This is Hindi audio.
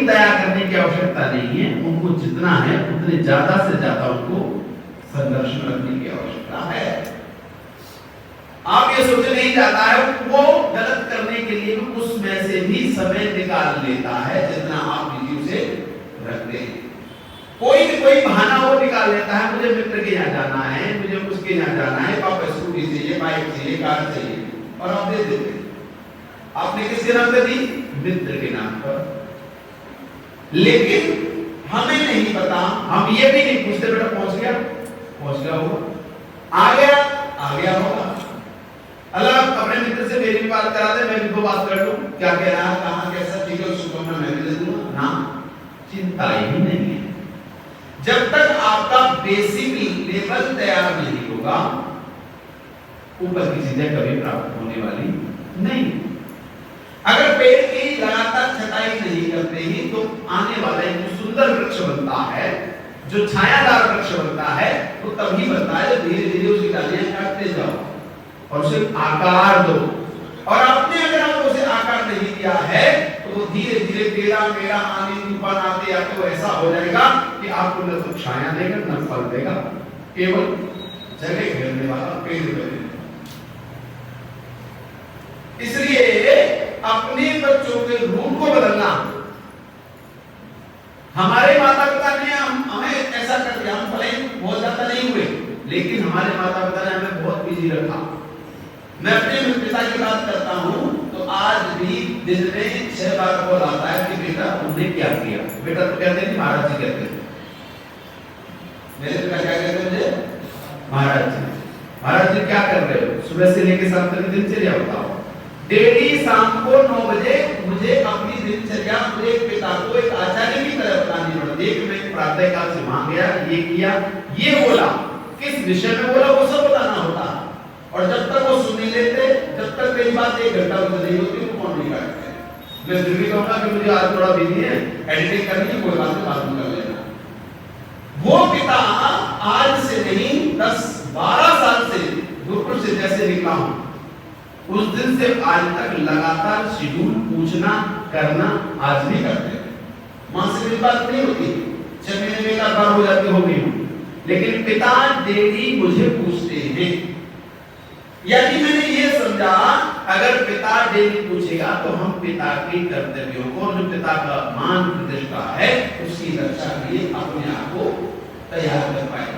तैयार करने की आवश्यकता नहीं है, उनको जितना है उतने ज्यादा से ज्यादा उनको संघर्ष में रखने की आवश्यकता है। आप ये सोचे नहीं जाता है वो गलत करने के लिए उसमें से भी समय निकाल लेता है जितना आप निजी उसे रखते हैं। कोई न कोई बहाना वो निकाल लेता है, मुझे मित्र के यहाँ जाना है, मुझे उसके यहाँ जाना है, पापा स्कूटी चाहिए, बाइक चाहिए, कार चाहिए, और आप दे देते। आपने किसके नाम पे दी? मित्र के नाम पर। लेकिन हमें नहीं पता, हम ये भी नहीं पूछते बेटा पहुंच गया होगा, आ गया होगा। अल्लाह अपने मित्र से मेरी भी बात करा दे, मैं भी तो बात कर लूं, क्या कह रहा है, कहां कैसा, ठीक है, शुभकामना मैं भी दे दूंगा ना, चिंता ही नहीं है। जब तक आपका बेसिक लेवल तैयार नहीं होगा, ऊपर की चीजें कभी प्राप्त होने वाली नहीं। अगर पेड़ की लगातार छटाई नहीं करते ही तो आने वाला एक जो सुंदर वृक्ष बनता है, जो छायादार वृक्ष बनता है, वो तभी बनता है जब धीरे धीरे उसकी डालियां काटते जाओ और उसे आकार दो। और आपने अगर आप उसे आकार नहीं दिया है तो वो धीरे धीरे टेढ़ा मेढ़ा आने तूफान आते आते वो ऐसा हो जाएगा कि आपको न तो छाया देगा न फल देगा, केवल जगह घेरने वाला पेड़ बनेगा। इसलिए अपने बच्चों के रूप को बदलना, हमारे माता पिता ने हमें ऐसा कर दिया, हम भले बहुत ज्यादा नहीं हुए लेकिन हमारे माता पिता ने हमें बहुत बिजी रखा। मैं अपने पिता की बात करता हूं तो आज भी दिन में 6 बार कॉल आता है कि बेटा तुमने क्या किया। बेटा तो कहते हैं महाराज जी कहते हैं, मेरे पिता क्या कहते हैं मुझे, महाराज जी क्या कर रहे हो, सुबह से लेकर शाम तक दिनचर्या बताओ। डेली शाम को 9 बजे मुझे अपनी दिनचर्या मुझे पिता को एक आचार्य की तरह बतानी पड़ती है कि मैं प्रातः काल से वहां गया, ये किया, ये बोला, किस विषय में बोला, वो सब बताना होता। और जब तक वो सुन नहीं लेते, जब तक मेरी बात 1 घंटा मुझे नहीं होती वो फोन नहीं काटते। मैं फिर भी कहूंगा कि मुझे आज थोड़ा बिजी है, एडिटिंग करनी है, कोई बात नहीं, बात कर लेना। वो पिता आज से नहीं 10-12 साल से गुरुकुल से जैसे निकला हूं, उस दिन से आज तक लगातार शेड्यूल पूछना करना आज भी करते हैं। मां से मेरी बात नहीं होती, 6 महीने में एक बार हो जाती होगी, लेकिन पिता डेली मुझे पूछते हैं। यानी मैंने ये समझा अगर पिता डेली पूछेगा तो हम पिता के कर्तव्यों को, जो पिता का मान प्रतिष्ठा है, उसकी रक्षा के लिए अपने आप को तैयार कर पाएंगे।